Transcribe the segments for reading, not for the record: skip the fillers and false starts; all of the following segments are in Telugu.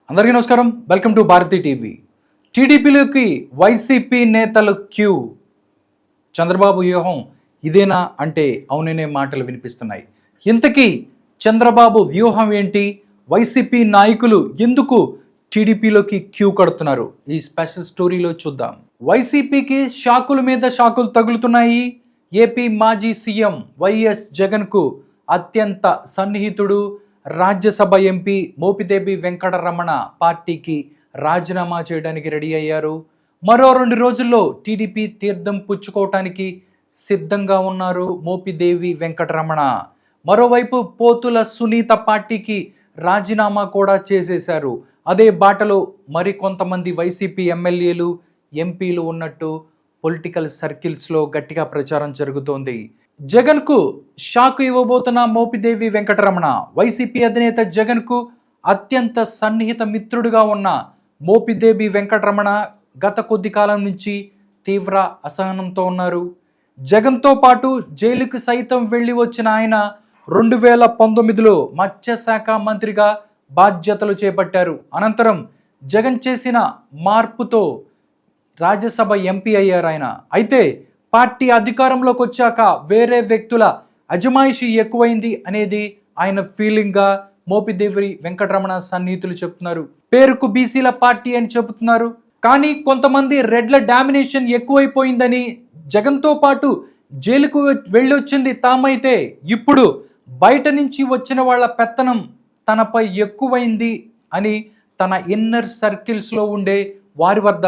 అందరికీ నమస్కారం. Welcome to Bharati TV. టీడీపీలోకి వైసీపీ నేతలు క్యూ. చంద్రబాబు వ్యూహం ఇదేనా అంటే అవుననే మాటలు వినిపిస్తున్నాయి. ఇంతకీ చంద్రబాబు వ్యూహం ఏంటి? వైసీపీ నాయకులు ఎందుకు టీడీపీలోకి క్యూ కడుతున్నారు? ఈ స్పెషల్ స్టోరీలో చూద్దాం. వైసీపీకి షాకుల మీద షాకులు తగులుతున్నాయి. ఏపీ మాజీ సీఎం వైఎస్ జగన్కు అత్యంత సన్నిహితుడు రాజ్యసభ ఎంపీ మోపిదేవి వెంకటరమణ పార్టీకి రాజీనామా చేయడానికి రెడీ అయ్యారు. మరో 2 రోజుల్లో టీడీపీ తీర్థం పుచ్చుకోవటానికి సిద్ధంగా ఉన్నారు మోపిదేవి వెంకటరమణ. మరోవైపు పోతుల సునీత పార్టీకి రాజీనామా కూడా చేసేశారు. అదే బాటలో మరికొంతమంది వైసీపీ ఎమ్మెల్యేలు ఎంపీలు ఉన్నట్టు పొలిటికల్ సర్కిల్స్లో గట్టిగా ప్రచారం జరుగుతోంది. జగన్కు షాక్ ఇవ్వబోతున్న మోపిదేవి వెంకటరమణ. వైసీపీ అధినేత జగన్కు అత్యంత సన్నిహిత మిత్రుడుగా ఉన్న మోపిదేవి వెంకటరమణ గత కొద్ది కాలం నుంచి తీవ్ర అసహనంతో ఉన్నారు. జగన్తో పాటు జైలుకు సైతం వెళ్ళి వచ్చిన ఆయన 2019లో మత్స్యశాఖ మంత్రిగా బాధ్యతలు చేపట్టారు. అనంతరం జగన్ చేసిన మార్పుతో రాజ్యసభ ఎంపీ అయ్యారు ఆయన. అయితే పార్టీ అధికారంలోకి వచ్చాక వేరే వ్యక్తుల అజమాయిషీ ఎక్కువైంది అనేది ఆయన ఫీలింగ్గా మోపిదేవి వెంకటరమణ సన్నిహితులు చెప్తున్నారు. పేరుకు బీసీల పార్టీ అని చెబుతున్నారు, కానీ కొంతమంది రెడ్ల డామినేషన్ ఎక్కువైపోయిందని, జగన్తో పాటు జైలుకు వెళ్ళొచ్చింది తామైతే ఇప్పుడు బయట నుంచి వచ్చిన వాళ్ళ పెత్తనం తనపై ఎక్కువైంది అని తన ఇన్నర్ సర్కిల్స్లో ఉండే వారి వద్ద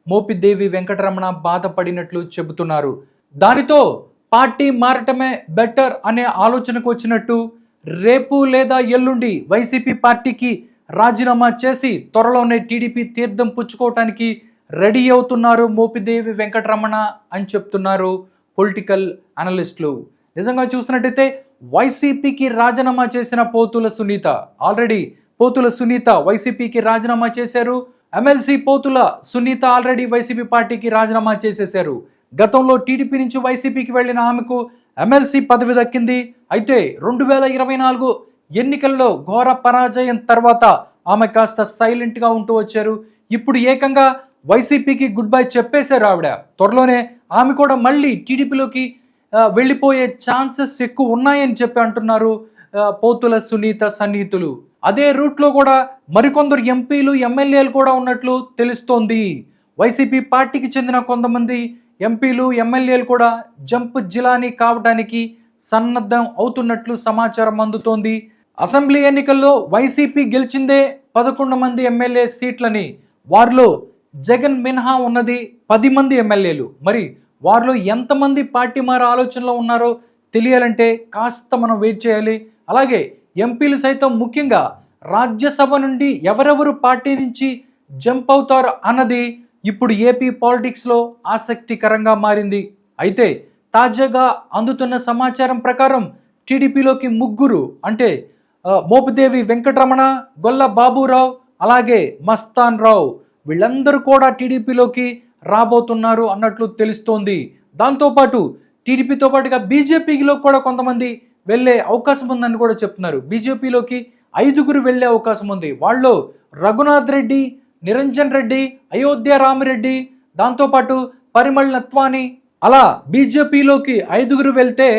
మోపిదేవి వెంకటరమణ బాధపడినట్లు చెబుతున్నారు. దానితో పార్టీ మారటమే బెటర్ అనే ఆలోచనకు వచ్చినట్టు రేపు లేదా ఎల్లుండి వైసీపీ పార్టీకి రాజీనామా చేసి త్వరలోనే టీడీపీ తీర్థం పుచ్చుకోవటానికి రెడీ అవుతున్నారు మోపిదేవి వెంకటరమణ అని చెప్తున్నారు పొలిటికల్ అనలిస్టులు. నిజంగా చూస్తున్నట్టయితే వైసీపీకి రాజీనామా చేసిన పోతుల సునీత, ఆల్రెడీ పోతుల సునీత వైసీపీకి రాజీనామా చేశారు. ఎమ్మెల్సీ పోతుల సునీత ఆల్రెడీ వైసీపీ పార్టీకి రాజీనామా చేసేశారు. గతంలో టీడీపీ నుంచి వైసీపీకి వెళ్లిన ఆమెకు ఎమ్మెల్సీ పదవి దక్కింది. అయితే 2024 ఎన్నికల్లో ఘోర పరాజయం తర్వాత ఆమె కాస్త సైలెంట్గా ఉంటూ వచ్చారు. ఇప్పుడు ఏకంగా వైసీపీకి గుడ్ బై చెప్పేశారు ఆవిడ. త్వరలోనే ఆమె కూడా మళ్ళీ టీడీపీలోకి వెళ్ళిపోయే ఛాన్సెస్ ఎక్కువ ఉన్నాయని చెప్పి అంటున్నారు పోతుల సునీత సన్నిహితులు. అదే రూట్లో కూడా మరికొందరు ఎంపీలు ఎమ్మెల్యేలు కూడా ఉన్నట్లు తెలుస్తోంది. వైసీపీ పార్టీకి చెందిన కొంతమంది ఎంపీలు ఎమ్మెల్యేలు కూడా జంప్ జిలానీ కావడానికి సన్నద్ధం అవుతున్నట్లు సమాచారం అందుతోంది. అసెంబ్లీ ఎన్నికల్లో వైసీపీ గెలిచిందే 11 మంది ఎమ్మెల్యే సీట్లని. వారిలో జగన్ మినహా ఉన్నది 10 మంది ఎమ్మెల్యేలు. మరి వారిలో ఎంతమంది పార్టీ మారే ఆలోచనలో ఉన్నారో తెలియాలంటే కాస్త మనం వెయిట్ చేయాలి. అలాగే ఎంపీలు సైతం ముఖ్యంగా రాజ్యసభ నుండి ఎవరెవరు పార్టీ నుంచి జంప్ అవుతారు అన్నది ఇప్పుడు ఏపీ పాలిటిక్స్లో ఆసక్తికరంగా మారింది. అయితే తాజాగా అందుతున్న సమాచారం ప్రకారం టీడీపీలోకి ముగ్గురు, అంటే మోపిదేవి వెంకటరమణ, గొల్ల బాబురావు, అలాగే మస్తాన్ రావు, వీళ్ళందరూ కూడా టీడీపీలోకి రాబోతున్నారు అన్నట్లు తెలుస్తోంది. దాంతోపాటు టీడీపీతో పాటుగా బీజేపీలో కూడా కొంతమంది వెళ్ళే అవకాశం ఉందని కూడా చెప్తున్నారు. బీజేపీలోకి 5గురు వెళ్ళే అవకాశం ఉంది. వాళ్ళు రఘునాథ్ రెడ్డి, నిరంజన్ రెడ్డి, అయోధ్య రామిరెడ్డి, దాంతోపాటు పరిమళ్ నత్వాని, అలా బీజేపీలోకి 5గురు వెళ్తే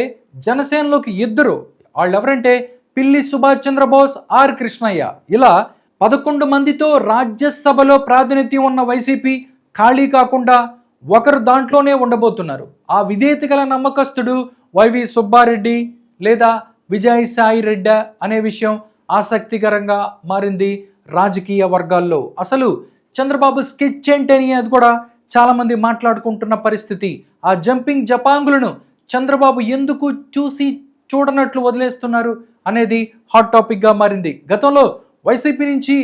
జనసేనలోకి 2, వాళ్ళు ఎవరంటే పిల్లి సుభాష్ చంద్రబోస్, ఆర్ కృష్ణయ్య, ఇలా 11 మందితో రాజ్యసభలో ప్రాతినిధ్యం ఉన్న వైసీపీ ఖాళీ కాకుండా ఒకరు దాంట్లోనే ఉండబోతున్నారు. ఆ విధేయత గల నమ్మకస్తుడు వైవి సుబ్బారెడ్డి లేదా విజయసాయి రెడ్డి అనే విషయం ఆసక్తికరంగా మారింది రాజకీయ వర్గాల్లో. అసలు చంద్రబాబు స్కెచ్ ఏంటని అది కూడా చాలామంది మాట్లాడుకుంటున్న పరిస్థితి. ఆ జంపింగ్ జపాంగులను చంద్రబాబు ఎందుకు చూసి చూడనట్లు వదిలేస్తున్నారు అనేది హాట్ టాపిక్గా మారింది. గతంలో వైసీపీ నుంచి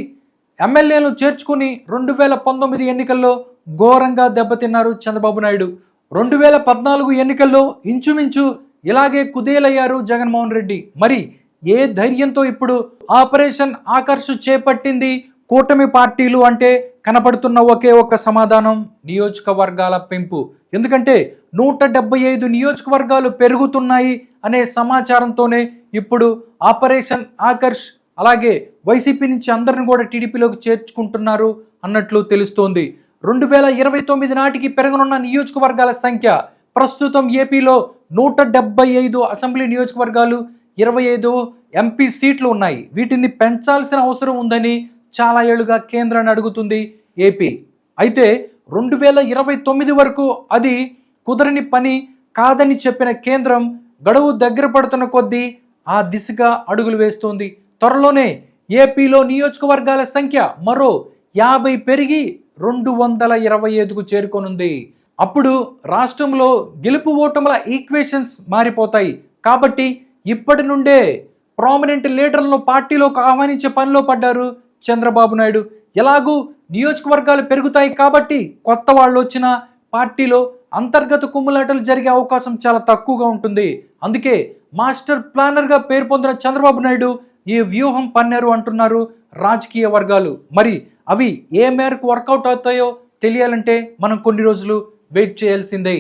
ఎమ్మెల్యేలు చేర్చుకుని 2019 ఎన్నికల్లో ఘోరంగా దెబ్బతిన్నారు చంద్రబాబు నాయుడు. 2014 ఎన్నికల్లో ఇంచుమించు ఇలాగే కుదేలయ్యారు జగన్మోహన్ రెడ్డి. మరి ఏ ధైర్యంతో ఇప్పుడు ఆపరేషన్ ఆకర్ష్ చేపట్టింది కూటమి పార్టీలు అంటే కనపడుతున్న ఒకే ఒక్క సమాధానం నియోజకవర్గాల పెంపు. ఎందుకంటే 175 నియోజకవర్గాలు పెరుగుతున్నాయి అనే సమాచారంతోనే ఇప్పుడు ఆపరేషన్ ఆకర్ష్ అలాగే వైసీపీ నుంచి అందరిని కూడా టీడీపీలోకి చేర్చుకుంటున్నారు అన్నట్లు తెలుస్తోంది. 2029 నాటికి పెరగనున్న నియోజకవర్గాల సంఖ్య ప్రస్తుతం ఏపీలో 175 అసెంబ్లీ నియోజకవర్గాలు, 25 ఎంపీ సీట్లు ఉన్నాయి. వీటిని పెంచాల్సిన అవసరం ఉందని చాలా ఏళ్లుగా కేంద్రాన్ని అడుగుతుంది ఏపీ. అయితే 2029 వరకు అది కుదరని పని కాదని చెప్పిన కేంద్రం గడువు దగ్గర పడుతున్న కొద్దీ ఆ దిశగా అడుగులు వేస్తోంది. త్వరలోనే ఏపీలో నియోజకవర్గాల సంఖ్య మరో 50 పెరిగి 225కు చేరుకోనుంది. అప్పుడు రాష్ట్రంలో గెలుపు ఓటముల ఈక్వేషన్స్ మారిపోతాయి. కాబట్టి ఇప్పటి నుండే ప్రామినెంట్ లీడర్లను పార్టీలోకి ఆహ్వానించే పనిలో పడ్డారు చంద్రబాబు నాయుడు. ఎలాగూ నియోజకవర్గాలు పెరుగుతాయి కాబట్టి కొత్త వాళ్ళు వచ్చిన పార్టీలో అంతర్గత కుమ్ములాటలు జరిగే అవకాశం చాలా తక్కువగా ఉంటుంది. అందుకే మాస్టర్ ప్లానర్గా పేరు పొందిన చంద్రబాబు నాయుడు ఈ వ్యూహం పన్నారు అంటున్నారు రాజకీయ వర్గాలు. మరి అవి ఏ మేరకు వర్కౌట్ అవుతాయో తెలియాలంటే మనం కొన్ని రోజులు వెయిట్ చేయాల్సిందే.